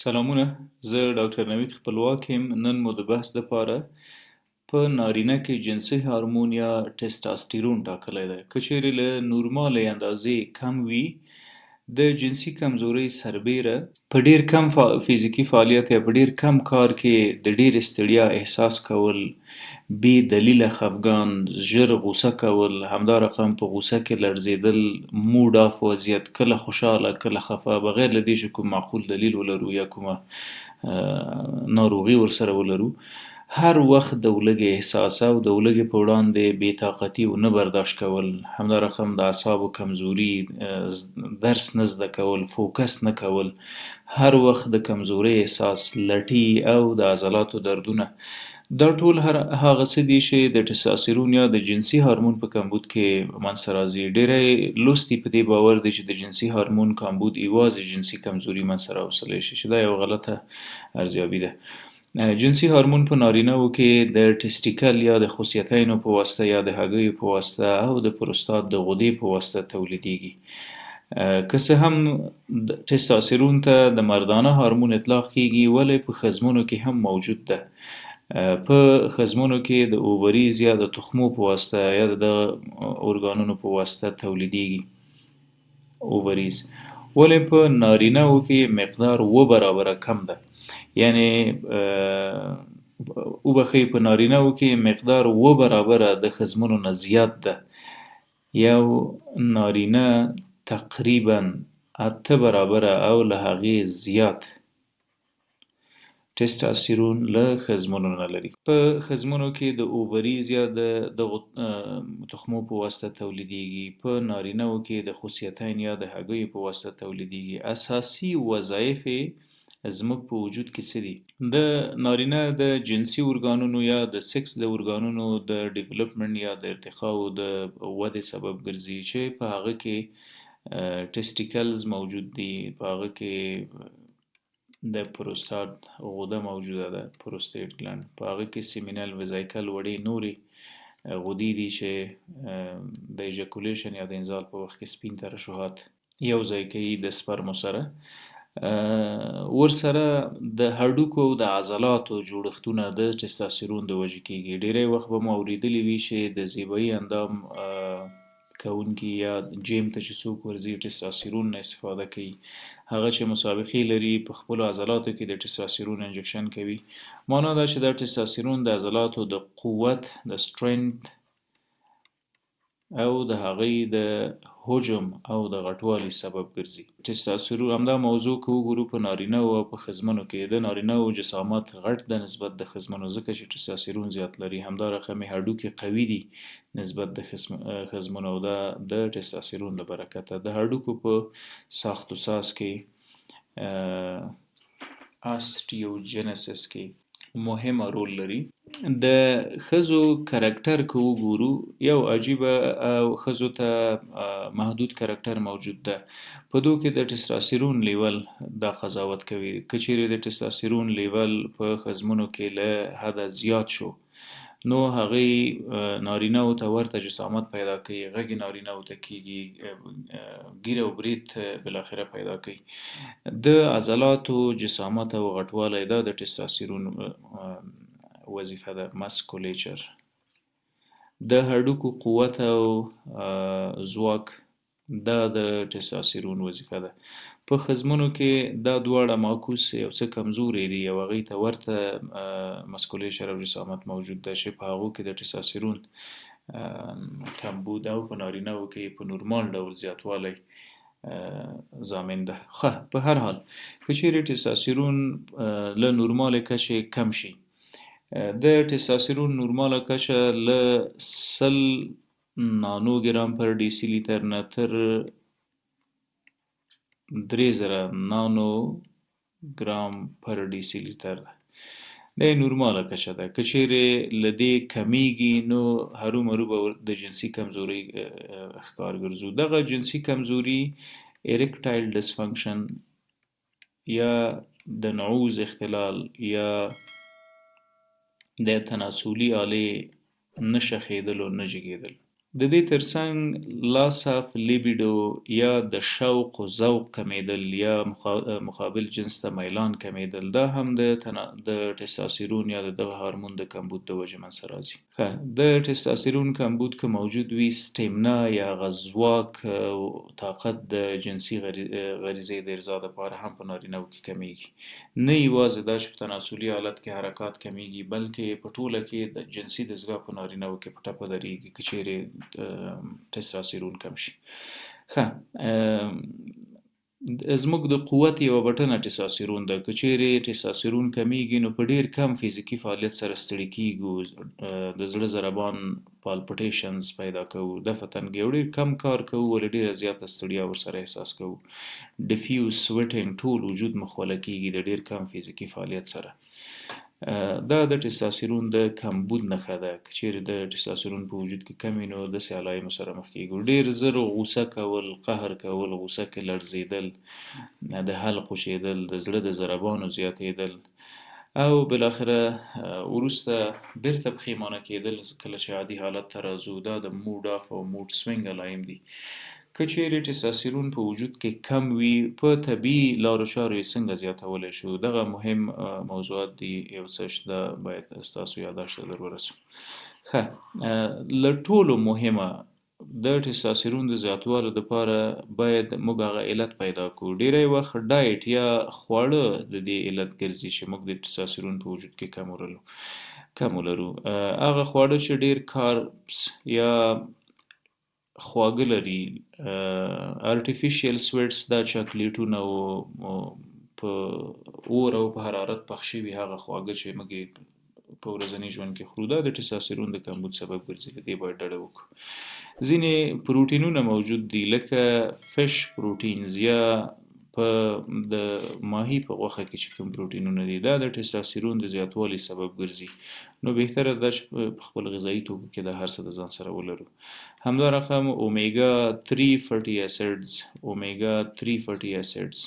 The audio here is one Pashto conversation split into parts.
سلامونه، زه ډاکټر نوید خپلواک یم. نن مو د بحث دپاره په نارینه کې جنسي هارمون یا ټسټاسټیرون ټاکلی دی. که چیرې له نورمالې اندازې کم وي، د جنسي کمزورۍ سربیره په ډیر کم فزیکي فعالیت یا په ډیر کم کار کې د ډیرې ستړیا احساس کول، بې دلیله خفګان، ژر غوسه کول، همدارقم په غوسه کې لړزیدل، موډ آف وضعیت، کله خوشحاله کله خفه، بغیر له دې چې کوم معقول دلیل ولرو یا کومه ناروغي ورسره ولرو، هر وخت د ولږې احساس او د ولږې په وړاندې بې طاقتي او نه برداشت کول، همدارقم د اعصابو کمزوري، درس نه زده کول، فوکس نه کول، هر وخت د کمزورۍ احساس، لټي او د عضلاتو دردونه، دا ټول هغه څه دي چې د ټسټاسټیرون یا د جنسي هارمون په کمبود کې منځته راځي. ډېری لوستي په دې باور دي چې د جنسي هارمون کمبود یوازې جنسي کمزوري منځته راوستلی شي، چې دا یو غلطه ارزیابي ده. جنسي هارمون په نارینه‌وو کې د ټسټیکل یا د خصیتینو په واسطه یا د هګیو په واسطه او د پروستات د غدې په واسطه تولیدیږي. که څه هم ټسټاسټیرون ته د مردانه هارمون اطلاق کیږي، ولی په ښځمنو کې هم موجود ده. په ښځمنو کې د اووریز یا د تخمو په واسطه یا د ارګانونو په واسطه تولیدیږي اووریز، ولی په نارینه‌وو کې مقدار 7 برابره کم ده. یعنی وبخښئ، په نارینه‌وو کې مقدار 7 برابره د ښځمنو نه زیات ده. یو نارینه تقریبا 8 برابره او له هغې زیات ټسټاسټیرون له ښځمنو نه لري. په ښځمنو کې د اووریز یا د دغو تخمو په واسطه تولیدیږي. په نارینه‌وو کې د خصیتین یا د هګیو په واسطه تولیدیږي. اساسي وظایف یې زموږ په وجود کې څه دي؟ د نارینه د جنسي ارګانونو یا د سکس د ارګانونو د ډیولپمنټ یا د ارتقا او د ودې سبب ګرځي، چې په هغه کې ټسټیکلز موجود دي، په هغه کې د پروستات غده موجوده ده، پروستیت ګلند، په هغه کې سیمینل ویزایکل وړې نورې غدې دي چې د ایجاکولیشن یا د انزال په وخت کې سپین ترشحات یو ځای کوي د سپرمو سره. ورسره د هډوکو او د عضلاتو جوړښتونه د ټسټاسټیرون د وجې کېږي. ډیری وخت به مو اورېدلي وي چې د زیبایي اندام کوونکي یا جیم ته چې څوک ورځي ټسټاسټیرون نه استفاده کوي، هغه چې مسابقې لري په خپلو عضلاتو کې د ټسټاسټیرون انجکشن کوي. معنا دا چې دا ټسټاسټیرون د عضلاتو د قوت، د سټرینث او د هغې د حجم او د غټوالي سبب ګرځي. ټسټاسټیرون همدا موضوع که وګورو په نارینه‌وو او په ښځمنو کې، د نارینه‌وو جسامت غټ ده نسبت د ښځمنو، ځکه چې ټسټاسټیرون زیات لري. همدارقم یې هډوکي قوي دي نسبت د ښځمنو، او دا د ټسټاسټیرون له برکته. د هډوکو په ساخت و ساز کې آسټیوجنسس کې مهمه رول لري. د ښځو کرکټر که وګورو، یو عجیبه او ښځو ته محدود کرکټر موجود ده. په دو کې د ټسټاسټیرون لیول دا قضاوت کوي. که چیرې د ټسټاسټیرون لیول په ښځمنو کې له حده زیات شو، نو هغې نارینه‌وو ته ورته جسامت پیدا کوي، غږ نارینه‌وو ته کېږي، ږیره او برېت بالاخره پیدا کوي. د عضلاتو جسامت او غټوالی دا د ټسټاسټیرون وظیفه ده. مسکولیچر، د هډوکو قوت او ځواک دا د ټسټاسټیرون وظیفه ده. په ښځمنو کې دا دواړه معکوس یو څه کمزوري دي، او هغې ته ورته مسکولیچر او جسامت موجود ده، چې په هغو کې د ټسټاسټیرون کمبود او په نارینه‌وو کې په نورمال ډول زیاتوالی ضامن ده. په هر حال که چیرې ټسټاسټیرون له نورمالې کچې کم شي، د ټسټاسټیرون نورماله کچه له 100 نانوګرام پر ډیسي لیتر نه تر 3000 نانوګرام پر ډیسي لیتر ده. دا نورماله کچه ده. که چیرې له دې کمیږي، نو هرومرو به د جنسي کمزورۍ ښکار ګرځو. دغه جنسي کمزوري اریکټایل ډسفنکشن یا د نعوظ اختلال یا د تناسلي آلې نه شخېدل او نه جګېدل د دې ترڅنګ لاس اف لیبیډو یا د شوق او ذوق کمیدل یا مقابل جنس ته میلان کمیدل دا هم د ټستوستيرون یا دغه هورمون د کمبود د وجې منځته راځي. د ټستوستيرون کمبود که موجود وي سټیمنا یا غزواک او طاقت د جنسي غریزې د ارضا لپاره هم په نارینه‌و کې کمیږي. نه یوازې دا چې په تناسلي حالت کې حرکات کمیږي بلکې په ټوله کې د جنسي دستګاه په نارینه‌و کې په ټپه درېږي که چیرې ټستوستيرون کم شي. زموږ د قوت یوه بټنه ټستوستيرون ده. که چیرې ټستوستيرون کمیږي نو په ډیر کم فزیکي فعالیت سره ستړي کیږو، د زړه ضربان پالپټیشنز پیدا کوو، دفع تنګي او ډیر کم کار کوو ولې ډیره زیاته ستړیا ورسره احساس کوو. ډیفیوز سویټینګ ټول وجود مخوله کیږي د ډیر کم فزیکي فعالیت سره. دا د ټستوستيرون د کمبود نښه ده. که چیرې د ټستوستيرون په وجود کې کم وي نو داسې علایمو سره مخ کیږو. ډیر زر غوسه کول، قهر کول، غوسه کې لړزیدل، د حلق وچیدل، د زړه د ضربانو زیاتیدل او بالاخره وروسته بیرته پښیمانه کیدل کله چې عادي حالت ته راځو. دا د موډ اف او موډ سوینګ علایم دي. که چیرې ټستوستيرون په وجود کې کم وي په طبیعي لارو چارو یې څنګه زیاتولی شو، دغه مهم موضوعات دي. یو څه چې دا باید ستاسو یاداشت ته در ورسوم. له ټولو مهمه د ټستوستيرون د زیاتوالي لپاره باید موږ هغه علت پیدا کړو. ډیری وخت ډایټ یا خواړه د دې علت ګرځي چې موږ د ټستوستيرون په وجود کې کم ولرو. هغه خواړه چې ډیر کاربس یا خواږه لري، ارټیفیشل سویټس، دا چاکلیټونه او په اور او په حرارت پخ شوي هغه خواږه چې موږ په ورځني ژوند کې خورو دا د ټستوستيرون د کمبود سبب ګرځي. له دې باید ډډه وکړو. ځینې پروټینونه موجود دي لکه فش پروټینز یا په د ماهي په غوښه کې چې کوم پروټینونه دي دا د ټستوستيرون د زیاتوالي سبب ګرځي. نو بهتره ده چې په خپل غذایي توکو کې د هر څه د ځان سره ولرو. همدارقم اومیګا 3 فټي اسیډز، اومیګا 3 فټي اسیډز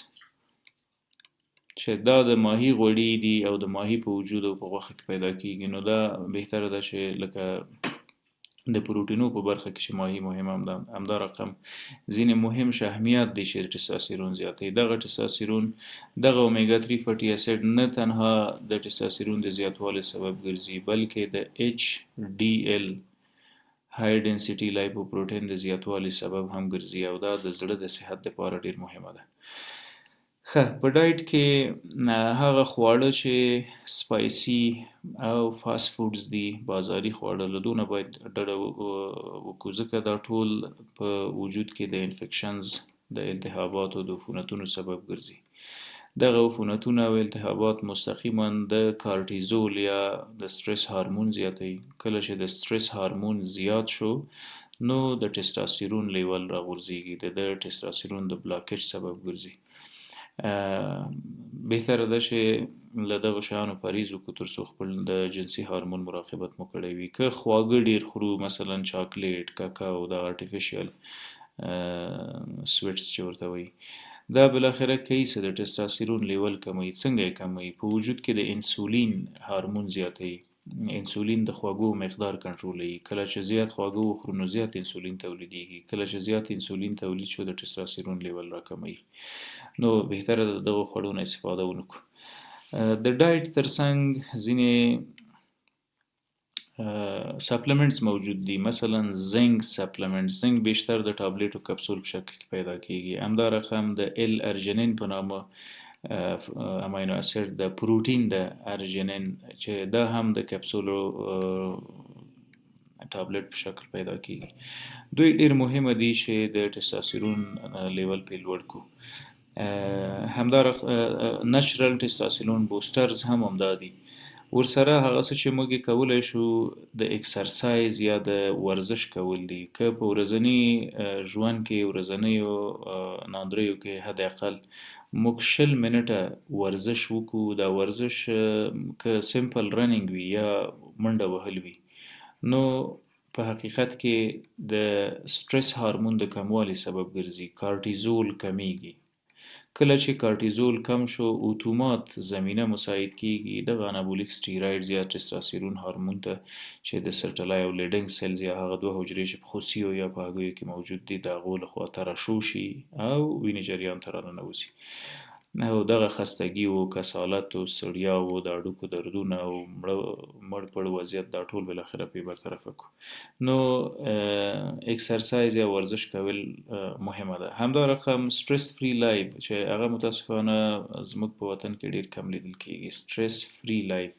چې دا د ماهي غوړي دي او د ماهي په وجود او په غوښه کې پیدا کیږي. نو دا بهتره ده چې لکه د پروټینو په برخه کې چې ماهي مهم هم ده. همدارقم ځینې مهم شحمیات دي چې ټستوستيرون زیاتوي. دغه ټستوستيرون دغه اومیګا 3 فټي اسید نه تنها د ټستوستيرون د زیاتوالي سبب ګرځي بلکې د ایچ ډي ال های ډنسټي لایپوپروټین د زیاتوالي سبب هم ګرځي او دا د زړه د صحت لپاره ډیر مهمه ده. په ډایټ کې هغه خواړه چې سپایسي او فاست فودز دي، بازاري خواړه، له دونه باید ډډه وکړو ځکه دا ټول په وجود کې د انفیکشنز، د التهاباتو، د عفونتونو سبب ګرځي. دغه عفونتونه او التهابات مستقیما د کارټیزول یا د سټرس هورمون زیاتوي. کله چې د سټرس هورمون زیات شو نو د ټستوستيرون لیول راغورځيږي، د ټستوستيرون د بلاکیج سبب ګرځي. بهتره ده چې له دغه شیانو پرهیز وکړو تر څو خپل د جنسي هورمون مراقبت مو کړی وي. که خواږه ډیر خورو مثلا چاکلیټ، کاکاو، د ارټیفیشل سویټس چې ورته وایي، دا بالاخره کوي چې د ټستوستيرون لیول کموي. څنګه یې کموي؟ په وجود کې د انسولین هورمون زیاتوي. انسولین د خواږو مقدار کنټرولوي. کله چې زیات خواږه وخورو نو زیات انسولین تولیدېږي. کله چې زیات انسولین تولید شو د ټستوستيرون لیول راکموي. نو بهتره ده دغه خوړو نه استفاده ونکړو. د ډایټ ترڅنګ ځینې سپلمنټس موجود دي، مثلا زنک سپلمنټس. زنک بیشتر د ټابلیټ او کپسول په شکل کې پیدا کیږي. همدارقم د ال ارجنین په نامه امینو اسید، د پروټین د ارجنین چې دا هم د کپسول او ټابلیټ په شکل پیدا کیږي. دوی ډیر مهمه دي چې د ټستوستيرون لیول په لوړ کړو. همدارقم نچرل ټستوستيرون بوسترز هم همدا دي. ورسره هغه څه چې موږ کولای شو د اکسرسایز یا د ورزش کول دي. که په ورځني ژوند کې ورځنیو ناندریو کې حد اقل موږ 20 منټه ورزش وکړو. دا ورزش که سمپل رننګ وي یا منډه وهل وي نو په حقیقت کې د سټرس هورمون د کموالي سبب ګرځي. کارټیزول کمیږي. کله چې کارټیزول کم شو اتومات زمینه مساعد کیږي دغه انابولیک سټیرايډز یا ټستوستيرون هورمون ته چې د سرټلای او لیډنګ سیلز یا هغه دوه حجرې چې په خوسیو یا په هګیو کې موجود دي د هغو لخوا ترشح شي او وینې جریان ته راننوځي. او دغه خستګي او کسالت او ستړیا او د هډوکو دردونه او مړ پړ وضعیت دا ټول بالاخره پې برطرفه کړو. نو اکسرسایز یا ورزش کول مهمه ده. همدارقم سټرس فری لایف چې هغه متاسفانه زموږ په وطن کې ډیر کم لیدل کیږي. سټرس فری لایف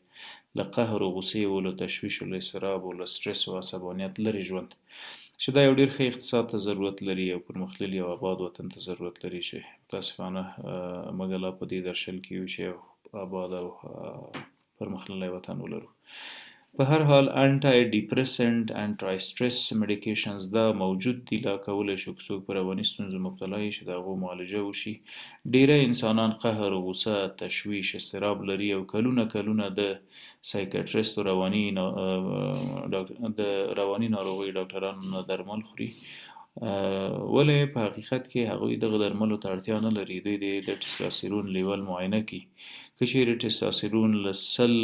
له قهر او غصې او له تشویش او له اضطراب او له سټرس او عصبانیت لرې ژوند چې دا یو ډیر ښه اقتصاد ته ضرورت لري او پرمختللي او آباد وطن ته ضرورت لري چې متاسفانه موږ لا په دې درشل کې یو چې یو آباد او پرمختللی وطن ولرو. په هر حال انټي ډیپریسنټ انټي سټرس میډیکیشنز دا موجود دي لا کولای شو که څوک په رواني ستونزو مبتلا وي چې د هغو معالجه وشي. ډیری انسانان قهر غوسه تشویش اضطراب لري او کلونه د سایکیاټریست او د رواني ناروغیو ډاکټرانو نه درمل خوري. ولې په حقیقت کې هغوی دغه درملو ته اړتیا نه لري. دوی د ټستوستيرون لیول معاینه کوي. که چیرې ټستوستيرون له 100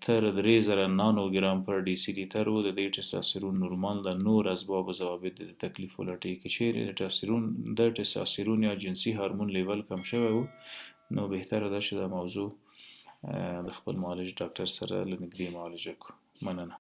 تر 3000 نانو ګرام پر ډي سي لیټر و د دې ټستوستيرون نورمال د نور اسباب او ضوابط د تکلیف ولټي. که چیرې د ټستوستيرون یا جنسي هورمون لیول کم شوی و نو بهتره ده چې دا موضوع د خپل معالج ډاکټر سره له نږدې معالجه کړو. مننه.